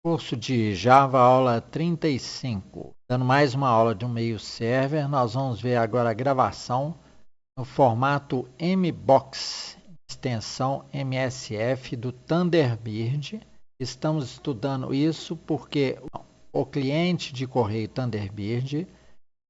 Curso de Java, aula 35. Dando mais uma aula de um meio server, nós vamos ver agora a gravação no formato MBOX, extensão MSF do Thunderbird. Estamos estudando isso porque o cliente de correio Thunderbird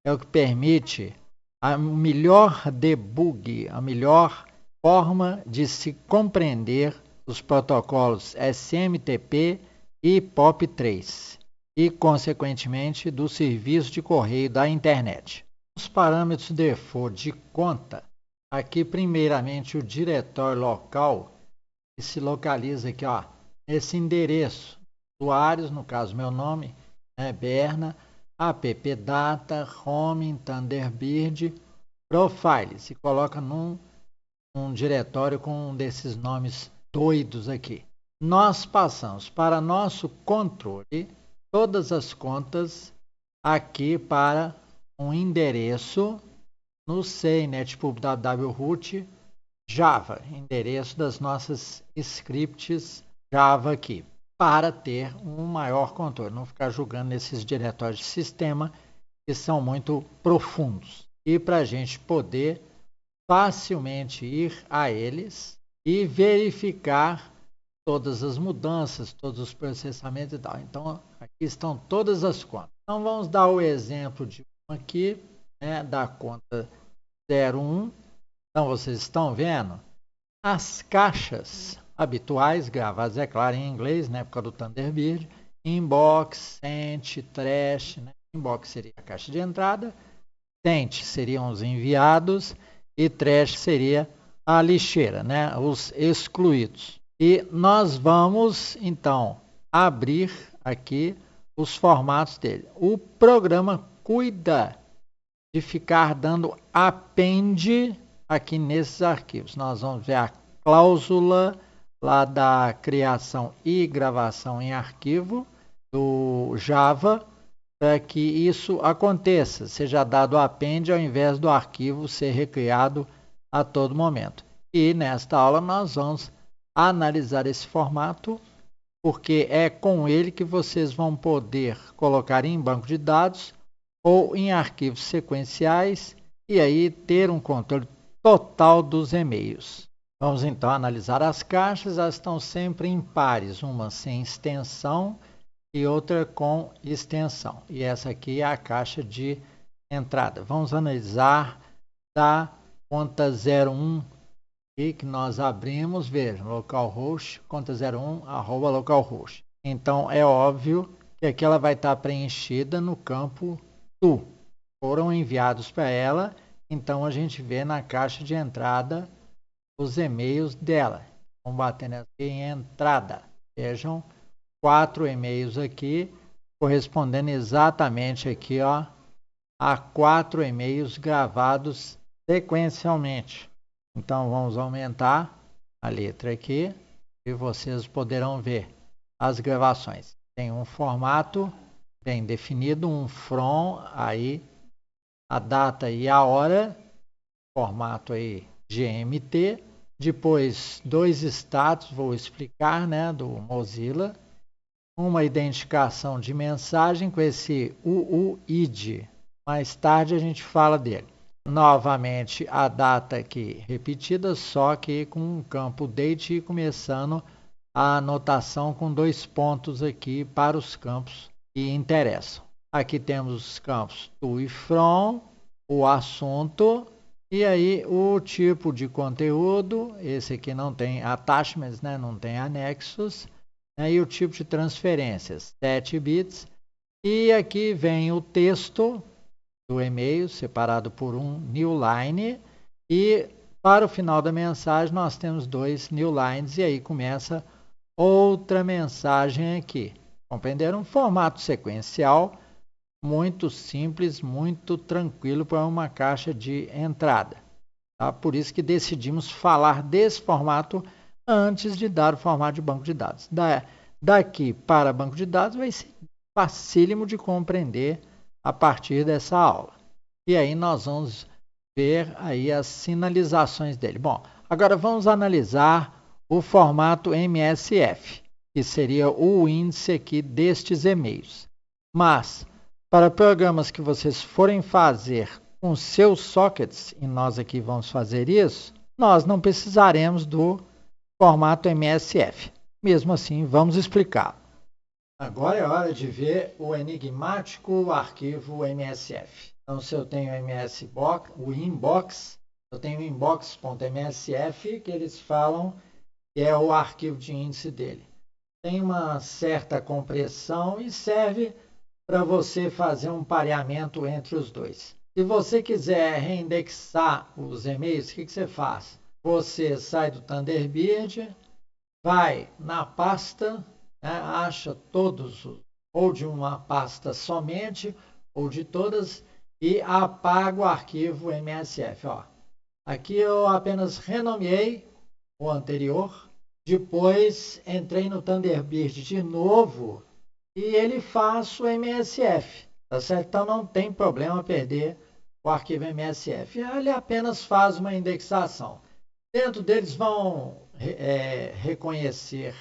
é o que permite a melhor debug, a melhor forma de se compreender os protocolos SMTP e POP3 e, consequentemente, do serviço de correio da internet. Os parâmetros default de conta, aqui primeiramente o diretório local, que se localiza aqui, ó, esse endereço, usuários, no caso meu nome, Berna, appdata, home, Thunderbird, profile, se coloca num diretório com um desses nomes doidos aqui. Nós passamos para nosso controle todas as contas aqui para um endereço no CNetPub www.root Java, endereço das nossas scripts Java aqui, para ter um maior controle, não ficar jogando nesses diretórios de sistema que são muito profundos. E para a gente poder facilmente ir a eles e verificar todas as mudanças, todos os processamentos e tal. Então, aqui estão todas as contas. Então, vamos dar o exemplo de uma aqui, né, da conta 01. Então, vocês estão vendo as caixas habituais, gravadas, é claro, em inglês, né, por causa do Thunderbird. Inbox, sent, trash, né? Inbox seria a caixa de entrada, sent seriam os enviados e trash seria a lixeira, né, os excluídos. E nós vamos, então, abrir aqui os formatos dele. O programa cuida de ficar dando append aqui nesses arquivos. Nós vamos ver a cláusula lá da criação e gravação em arquivo do Java para que isso aconteça, seja dado append ao invés do arquivo ser recriado a todo momento. E nesta aula nós vamos analisar esse formato, porque é com ele que vocês vão poder colocar em banco de dados ou em arquivos sequenciais e aí ter um controle total dos e-mails. Vamos então analisar as caixas, elas estão sempre em pares, uma sem extensão e outra com extensão. E essa aqui é a caixa de entrada. Vamos analisar da conta 01 que nós abrimos, vejam, localhost, conta 01, @localhost. Então, é óbvio que aqui ela vai estar preenchida no campo to. Foram enviados para ela, então a gente vê na caixa de entrada os e-mails dela. Vamos batendo aqui em entrada. Vejam, 4 e-mails aqui, correspondendo exatamente aqui, ó, a 4 e-mails gravados sequencialmente. Então, vamos aumentar a letra aqui e vocês poderão ver as gravações. Tem um formato bem definido, um from, aí a data e a hora, formato aí GMT. Depois, 2 status, vou explicar, né, do Mozilla. Uma identificação de mensagem com esse UUID. Mais tarde a gente fala dele. Novamente a data aqui repetida, só que com um campo date e começando a anotação com 2 pontos aqui para os campos que interessam. Aqui temos os campos to e from, o assunto e aí o tipo de conteúdo. Esse aqui não tem attachments, né? Não tem anexos. E o tipo de transferências, 7 bits. E aqui vem o texto do e-mail, separado por um new line, e para o final da mensagem nós temos 2 new lines, e aí começa outra mensagem aqui. Compreenderam? Um formato sequencial, muito simples, muito tranquilo para uma caixa de entrada. Tá? Por isso que decidimos falar desse formato antes de dar o formato de banco de dados. Daqui para banco de dados vai ser facílimo de compreender a partir dessa aula. E aí nós vamos ver aí as sinalizações dele. Bom, agora vamos analisar o formato MSF. que seria o índice aqui destes e-mails. Mas, para programas que vocês forem fazer com seus sockets, e nós aqui vamos fazer isso, nós não precisaremos do formato MSF. Mesmo assim, vamos explicar. Agora é hora de ver o enigmático arquivo MSF. Então, se eu tenho o inbox, eu tenho o inbox.msf, que eles falam que é o arquivo de índice dele. Tem uma certa compressão e serve para você fazer um pareamento entre os dois. Se você quiser reindexar os e-mails, o que você faz? Você sai do Thunderbird, vai na pasta, né, acha todos, ou de uma pasta somente, ou de todas, e apaga o arquivo MSF. Ó. Aqui eu apenas renomeei o anterior, depois entrei no Thunderbird de novo e ele faz o MSF. Tá certo? Então não tem problema perder o arquivo MSF. Ele apenas faz uma indexação. Dentro deles vão reconhecer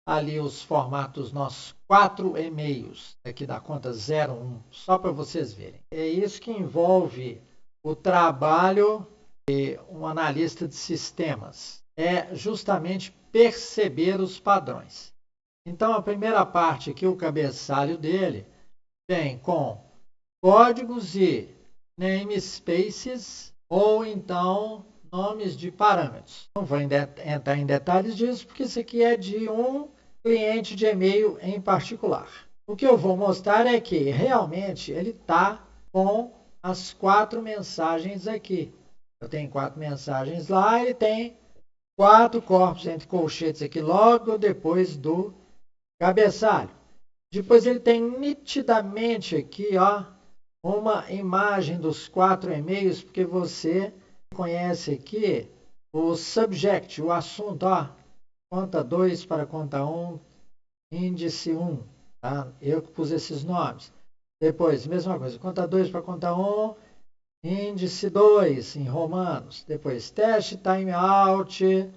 ali os formatos nossos 4 e-mails, aqui da conta 01, só para vocês verem. É isso que envolve o trabalho de um analista de sistemas. É justamente perceber os padrões. Então, a primeira parte aqui, o cabeçalho dele, vem com códigos e namespaces ou então nomes de parâmetros. Não vou entrar em detalhes disso, porque isso aqui é de um cliente de e-mail em particular. O que eu vou mostrar é que realmente ele está com as 4 mensagens aqui. Eu tenho 4 mensagens lá, ele tem 4 corpos entre colchetes aqui logo depois do cabeçalho. Depois ele tem nitidamente aqui, ó, uma imagem dos 4 e-mails, porque você conhece aqui o subject, o assunto, ó, conta 2 para conta 1, índice 1, tá? Eu que pus esses nomes. Depois, mesma coisa, conta 2 para conta 1, índice 2 em romanos. Depois, teste timeout,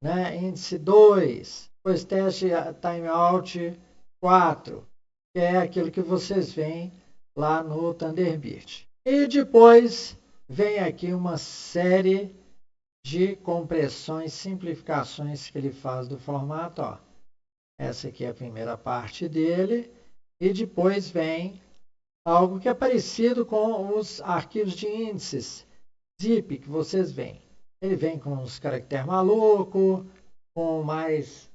né? Índice 2. Depois, teste timeout 4, que é aquilo que vocês veem lá no Thunderbird. E depois vem aqui uma série de compressões, simplificações que ele faz do formato. Ó. Essa aqui é a primeira parte dele. E depois vem algo que é parecido com os arquivos de índices zip que vocês veem. Ele vem com os caracteres malucos, com mais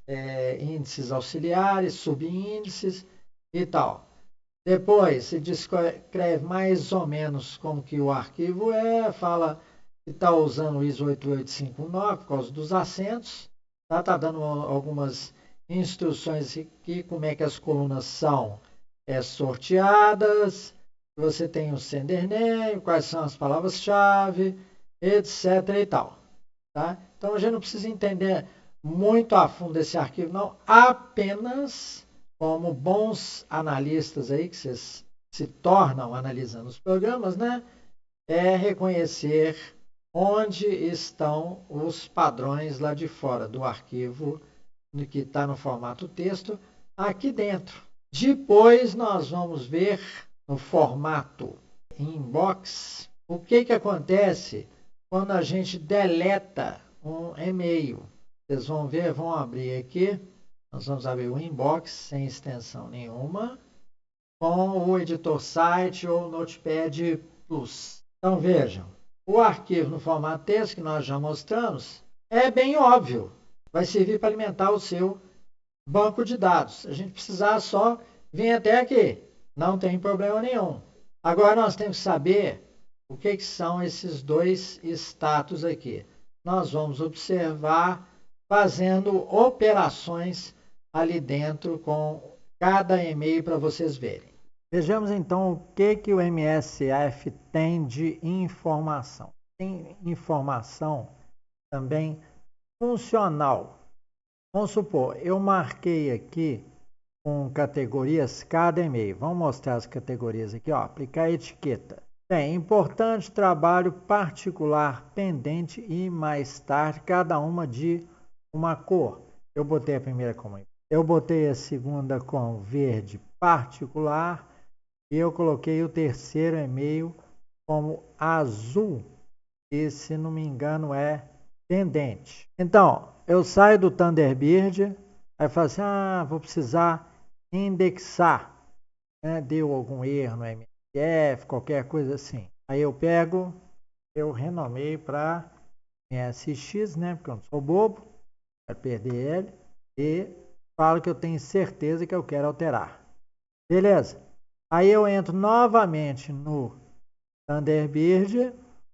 índices auxiliares, subíndices e tal. Depois, se descreve mais ou menos como que o arquivo é, fala que está usando o ISO 8859 por causa dos acentos, tá dando algumas instruções aqui, como é que as colunas são sorteadas, você tem o sender name, quais são as palavras-chave, etc. e tal. Tá? Então, a gente não precisa entender muito a fundo esse arquivo, não, apenas como bons analistas aí, que vocês se tornam analisando os programas, né? É reconhecer onde estão os padrões lá de fora do arquivo que está no formato texto, aqui dentro. Depois nós vamos ver no formato inbox o que acontece quando a gente deleta um e-mail. Vocês vão ver, vão abrir aqui. Nós vamos abrir o inbox sem extensão nenhuma, com o editor site ou Notepad+. Então vejam, o arquivo no formato texto que nós já mostramos é bem óbvio. Vai servir para alimentar o seu banco de dados. A gente precisar só vir até aqui. Não tem problema nenhum. Agora nós temos que saber o que são esses dois status aqui. Nós vamos observar fazendo operações ali dentro com cada e-mail para vocês verem. Vejamos então o que o MSF tem de informação. Tem informação também funcional. Vamos supor, eu marquei aqui com categorias cada e-mail. Vamos mostrar as categorias aqui. Ó. Aplicar etiqueta. Tem importante, trabalho particular, pendente e mais tarde, cada uma de uma cor. Eu botei a primeira como eu botei a segunda com verde particular e eu coloquei o terceiro e-mail como azul, e se não me engano é pendente. Então, eu saio do Thunderbird, aí falo assim, vou precisar indexar, né? Deu algum erro no MSF, qualquer coisa assim. Aí eu pego, eu renomeio para MSX, né? Porque eu não sou bobo, quero perder ele, e falo que eu tenho certeza que eu quero alterar. Beleza? Aí eu entro novamente no Thunderbird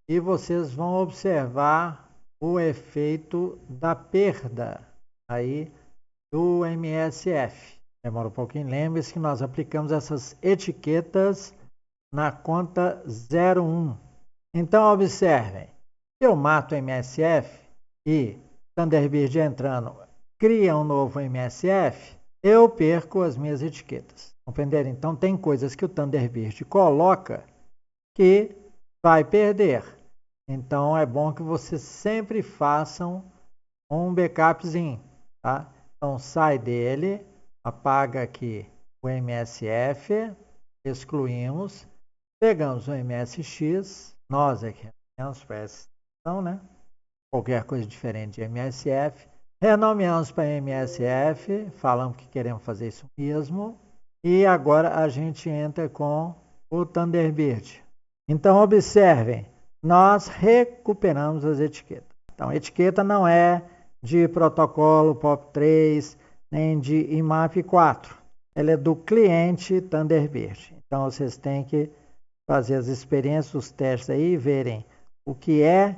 e vocês vão observar o efeito da perda aí do MSF. Demora um pouquinho, lembre-se que nós aplicamos essas etiquetas na conta 01. Então observem, eu mato o MSF e Thunderbird entrando cria um novo MSF, eu perco as minhas etiquetas. Compreenderam? Então tem coisas que o Thunderbird coloca que vai perder. Então é bom que vocês sempre façam um backupzinho, tá? Então sai dele, apaga aqui o MSF, excluímos, pegamos o MSX, nós aqui renomeamos para essa situação, né? Qualquer coisa diferente de MSF, renomeamos para MSF, falamos que queremos fazer isso mesmo, e agora a gente entra com o Thunderbird. Então observem, nós recuperamos as etiquetas. Então a etiqueta não é de protocolo POP3, nem de IMAP 4. Ela é do cliente Thunderbird. Então vocês têm que fazer as experiências, os testes aí, verem o que é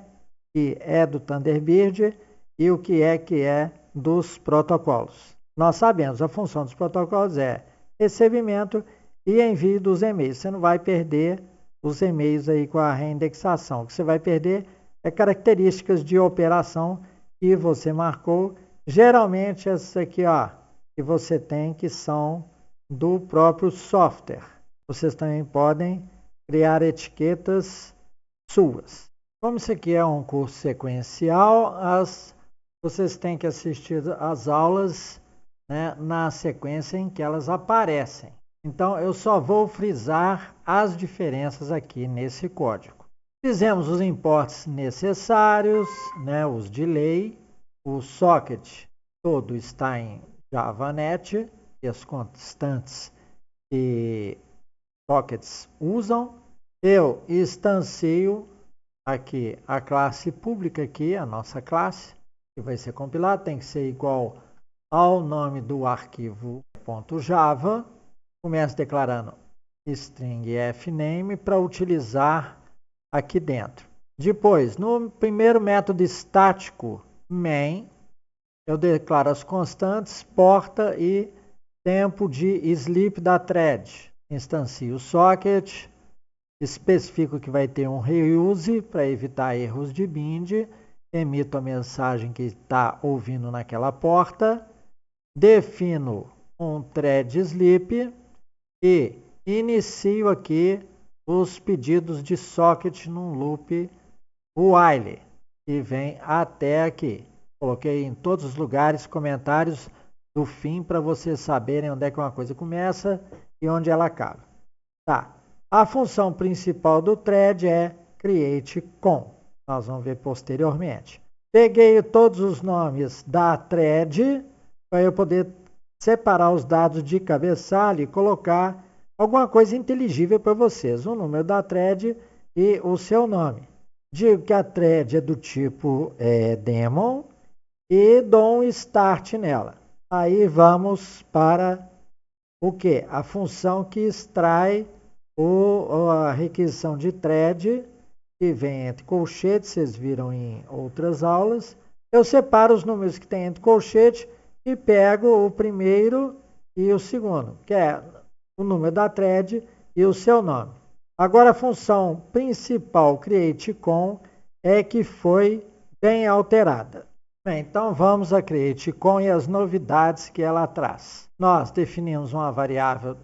do Thunderbird e o que é dos protocolos. Nós sabemos, a função dos protocolos é recebimento e envio dos e-mails. Você não vai perder os e-mails aí com a reindexação. O que você vai perder é características de operação que você marcou. Geralmente essas aqui, que você tem, que são do próprio software. Vocês também podem criar etiquetas suas. Como isso aqui é um curso sequencial, vocês têm que assistir as aulas, né, na sequência em que elas aparecem. Então, eu só vou frisar as diferenças aqui nesse código. Fizemos os imports necessários, né, os de lei. O socket todo está em JavaNet, e as constantes que sockets usam. Eu instancio aqui a classe pública, aqui, a nossa classe, que vai ser compilada, tem que ser igual ao nome do arquivo .java. Começo declarando string fname para utilizar aqui dentro. Depois, no primeiro método estático, main, eu declaro as constantes, porta e tempo de sleep da thread. Instancio o socket, especifico que vai ter um reuse para evitar erros de bind, emito a mensagem que está ouvindo naquela porta, defino um thread sleep e inicio aqui os pedidos de socket num loop while, que vem até aqui. Coloquei em todos os lugares comentários do fim para vocês saberem onde é que uma coisa começa e onde ela acaba. Tá. A função principal do thread é createCon. Nós vamos ver posteriormente. Peguei todos os nomes da thread para eu poder separar os dados de cabeçalho e colocar alguma coisa inteligível para vocês. O número da thread e o seu nome. Digo que a thread é do tipo daemon e dou um start nela. Aí vamos para o que? A função que extrai a requisição de thread, que vem entre colchetes, vocês viram em outras aulas. Eu separo os números que tem entre colchete e pego o primeiro e o segundo, que é o número da thread e o seu nome. Agora a função principal createCon é que foi bem alterada. Bem, então vamos a createCon e as novidades que ela traz. Nós definimos uma variável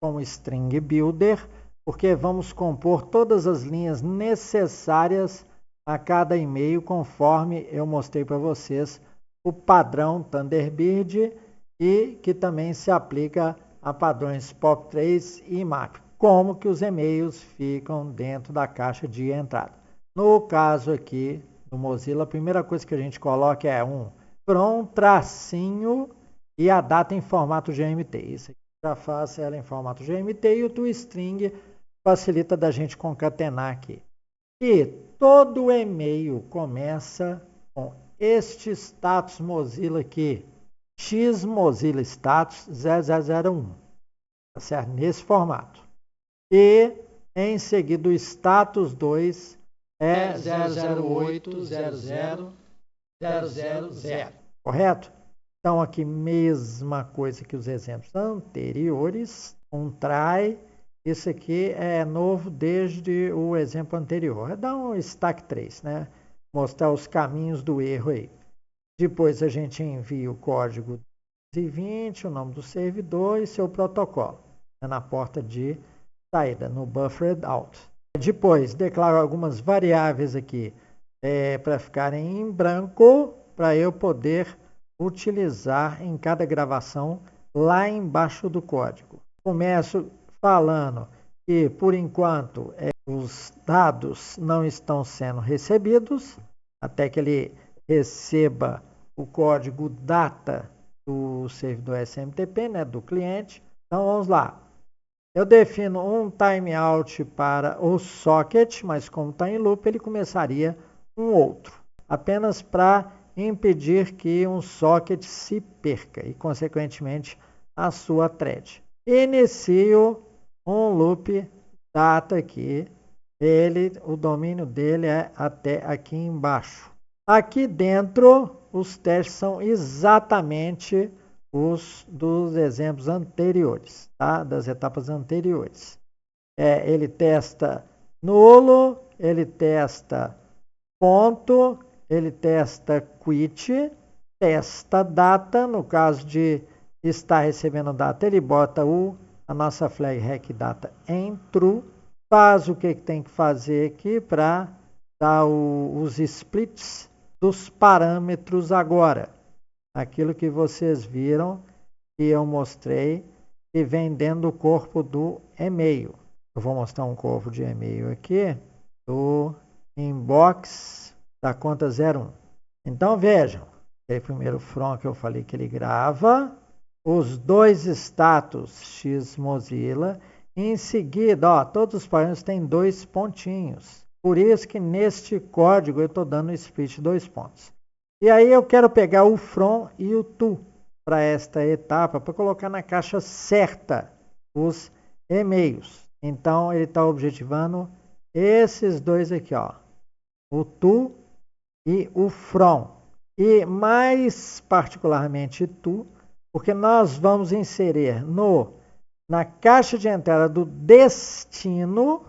como string builder, porque vamos compor todas as linhas necessárias a cada e-mail, conforme eu mostrei para vocês o padrão Thunderbird, e que também se aplica a padrões POP3 e IMAP. Como que os e-mails ficam dentro da caixa de entrada. No caso aqui do Mozilla, a primeira coisa que a gente coloca é from, tracinho e a data em formato GMT. Isso aqui já faz ela em formato GMT e o toString facilita da gente concatenar aqui. E todo e-mail começa com este status Mozilla aqui, X Mozilla Status 0001, tá certo? Nesse formato. E em seguida o status 2 é 0080000, correto? Então aqui mesma coisa que os exemplos anteriores, try. Isso aqui é novo desde o exemplo anterior. Dá um stack 3, né? Mostrar os caminhos do erro aí. Depois a gente envia o código 220, o nome do servidor e seu protocolo. Na porta de saída, no buffered out. Depois declaro algumas variáveis aqui para ficarem em branco, para eu poder utilizar em cada gravação lá embaixo do código. Começo falando que, por enquanto, os dados não estão sendo recebidos, até que ele receba o código data do servidor SMTP, né, do cliente. Então, vamos lá. Eu defino um timeout para o socket, mas como está em loop, ele começaria um outro, apenas para impedir que um socket se perca e, consequentemente, a sua thread. Inicio um loop data aqui, o domínio dele é até aqui embaixo. Aqui dentro, os testes são exatamente os dos exemplos anteriores, tá? Das etapas anteriores. Ele testa nulo, ele testa ponto, ele testa quit, testa data, no caso de estar recebendo data, ele bota a nossa flag hack data em true, faz o que tem que fazer aqui para dar os splits dos parâmetros agora. Aquilo que vocês viram que eu mostrei que vem dentro do corpo do e-mail. Eu vou mostrar um corpo de e-mail aqui do inbox da conta 01. Então vejam, primeiro from que eu falei que ele grava, os dois status X Mozilla, e em seguida, todos os parâmetros têm 2 pontinhos. Por isso que neste código eu estou dando o split 2 pontos. E aí eu quero pegar o from e o to para esta etapa, para colocar na caixa certa os e-mails. Então ele está objetivando esses dois aqui, o to e o from. E mais particularmente to, porque nós vamos inserir na caixa de entrada do destino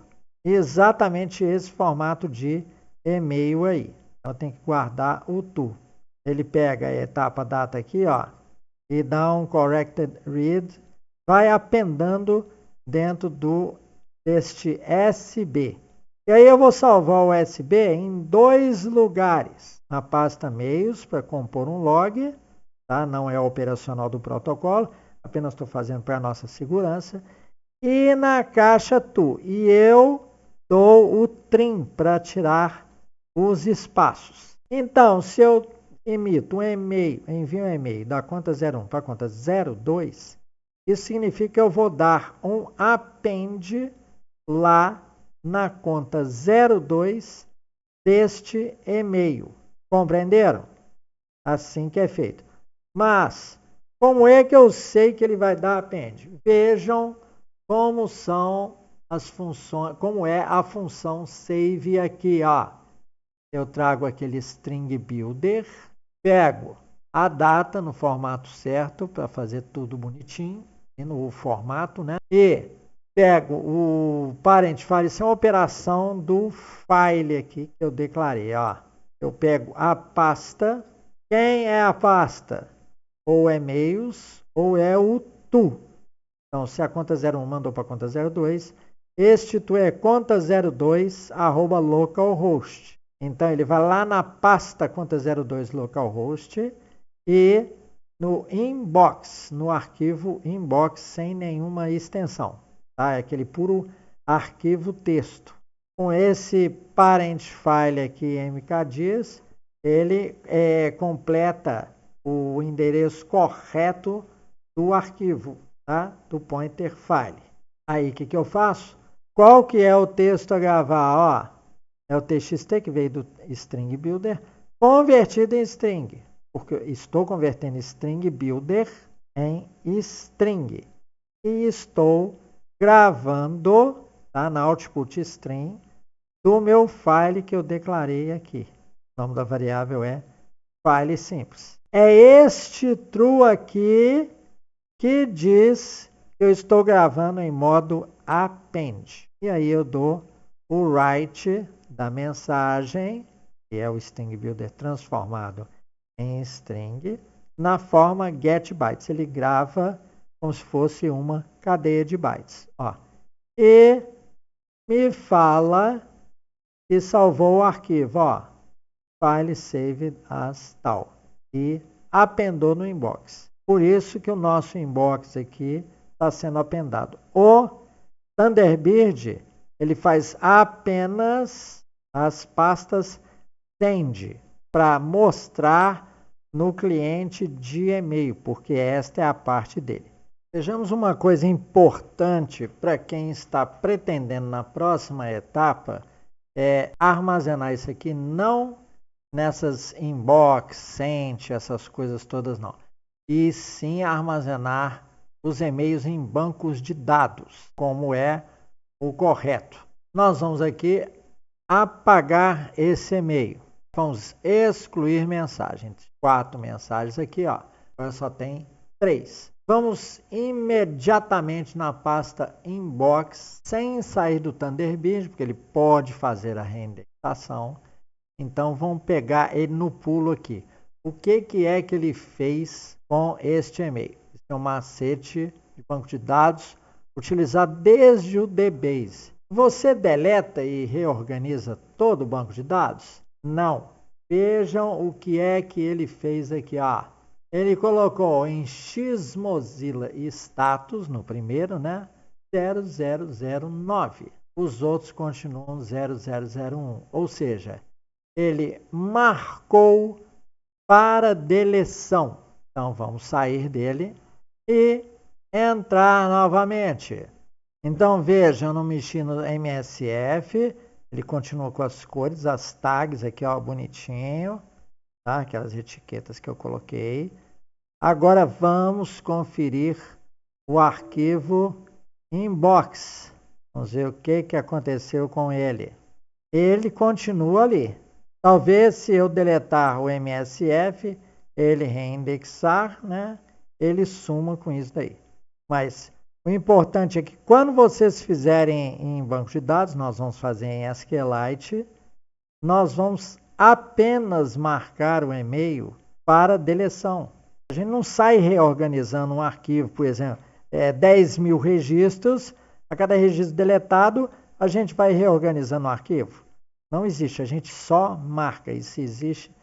exatamente esse formato de e-mail aí. Então tem que guardar o to. Ele pega a etapa data aqui, e dá um corrected read, vai appendando dentro deste SB. E aí eu vou salvar o SB em 2 lugares. Na pasta meios, para compor um log, tá? Não é operacional do protocolo, apenas estou fazendo para a nossa segurança. E na caixa to. E eu dou o trim para tirar os espaços. Então, se eu emito um e-mail, envio um e-mail da conta 01 para a conta 02, isso significa que eu vou dar um append lá na conta 02 deste e-mail. Compreenderam? Assim que é feito. Mas, como é que eu sei que ele vai dar append? Vejam como são as funções, como é a função save aqui, Eu trago aquele string builder, pego a data no formato certo para fazer tudo bonitinho, e no formato, né? E pego o parent file, isso é uma operação do file aqui que eu declarei, Eu pego a pasta. Quem é a pasta? Ou é e-mails ou é o to. Então, se a conta 01 mandou para a conta 02, este to é conta 02 @localhost. Então, ele vai lá na pasta conta 02 localhost e no inbox, no arquivo inbox sem nenhuma extensão. Tá? É aquele puro arquivo texto. Com esse parent file aqui, mkdias, ele completa o endereço correto do arquivo, tá? Do pointer file. Aí, o que eu faço? Qual que é o texto a gravar? Ó, é o txt que veio do string builder, convertido em string, porque eu estou convertendo string builder em string. E estou gravando, tá, na output string do meu file que eu declarei aqui. O nome da variável é file simples. É este true aqui que diz que eu estou gravando em modo append. E aí eu dou o write da mensagem, que é o string builder transformado em string, na forma getBytes. Ele grava como se fosse uma cadeia de bytes. Ó. E me fala que salvou o arquivo, ó, file saved as tal, e apendou no inbox. Por isso que o nosso inbox aqui está sendo apendado. O Thunderbird, ele faz apenas as pastas send para mostrar no cliente de e-mail, porque esta é a parte dele. Vejamos uma coisa importante para quem está pretendendo na próxima etapa, é armazenar isso aqui não nessas inbox, sent, essas coisas todas não. E sim armazenar os e-mails em bancos de dados, como é o correto. Nós vamos aqui apagar esse e-mail. Vamos excluir mensagens. 4 mensagens aqui, ó. Agora só tem 3. Vamos imediatamente na pasta inbox, sem sair do Thunderbird, porque ele pode fazer a reindexação. Então, vamos pegar ele no pulo aqui. O que é que ele fez com este e-mail? Esse é um macete de banco de dados utilizado desde o DBase. Você deleta e reorganiza todo o banco de dados? Não. Vejam o que é que ele fez aqui. Ele colocou em xmozilla status, no primeiro, né? 0009. Os outros continuam 0001. Ou seja, ele marcou para deleção. Então, vamos sair dele e entrar novamente. Então, vejam, eu não mexi no MSF, ele continua com as cores, as tags aqui, ó, bonitinho, tá? Aquelas etiquetas que eu coloquei. Agora, vamos conferir o arquivo inbox. Vamos ver o que aconteceu com ele. Ele continua ali. Talvez, se eu deletar o MSF, ele reindexar, né? Ele suma com isso daí. Mas o importante é que quando vocês fizerem em banco de dados, nós vamos fazer em SQLite, nós vamos apenas marcar o e-mail para deleção. A gente não sai reorganizando um arquivo, por exemplo, 10 mil registros, a cada registro deletado, a gente vai reorganizando o arquivo. Não existe, a gente só marca. Isso existe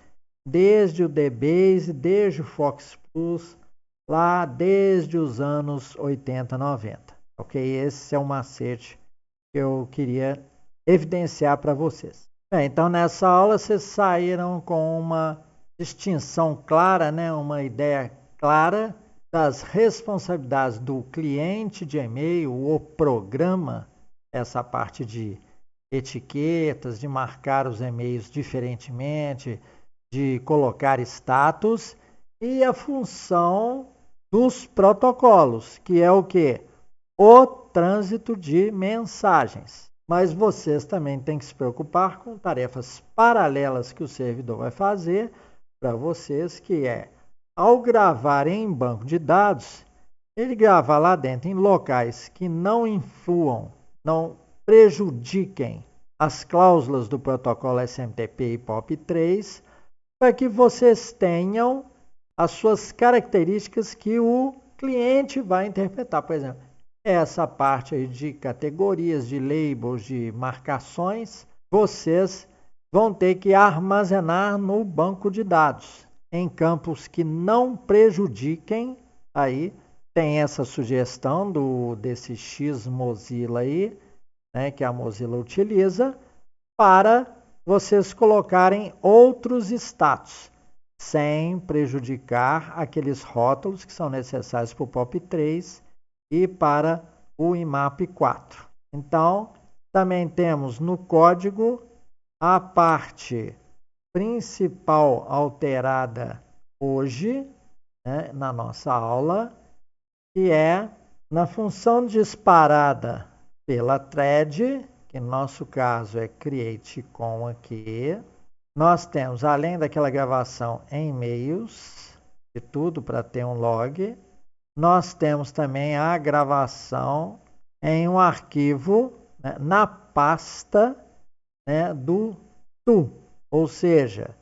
desde o DBase, desde o Fox Plus, lá desde os anos 80, 90. Ok? Esse é o macete que eu queria evidenciar para vocês. Bem, então nessa aula vocês saíram com uma distinção clara, né? Uma ideia clara das responsabilidades do cliente de e-mail, o programa, essa parte de etiquetas, de marcar os e-mails diferentemente, de colocar status, e a função dos protocolos, que é o quê? O trânsito de mensagens. Mas vocês também têm que se preocupar com tarefas paralelas que o servidor vai fazer para vocês, que é, ao gravar em banco de dados, ele grava lá dentro em locais que não influam, não prejudiquem as cláusulas do protocolo SMTP e POP3, para que vocês tenham as suas características que o cliente vai interpretar. Por exemplo, essa parte aí de categorias, de labels, de marcações, vocês vão ter que armazenar no banco de dados. em campos que não prejudiquem. Aí tem essa sugestão desse X-Mozilla aí, né, que a Mozilla utiliza, para vocês colocarem outros status, sem prejudicar aqueles rótulos que são necessários para o POP3 e para o IMAP 4. Então, também temos no código a parte principal alterada hoje, né, na nossa aula, que é na função disparada pela thread, que no nosso caso é create_com aqui. Nós temos, além daquela gravação em e-mails, de tudo para ter um log, nós temos também a gravação em um arquivo, né, na pasta, né, do to, ou seja,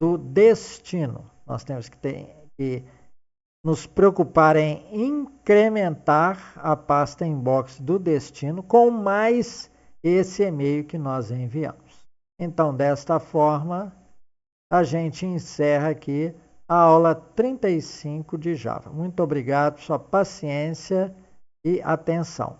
do destino. Nós temos que nos preocupar em incrementar a pasta inbox do destino com mais esse e-mail que nós enviamos. Então, desta forma, a gente encerra aqui a aula 35 de Java. Muito obrigado por sua paciência e atenção.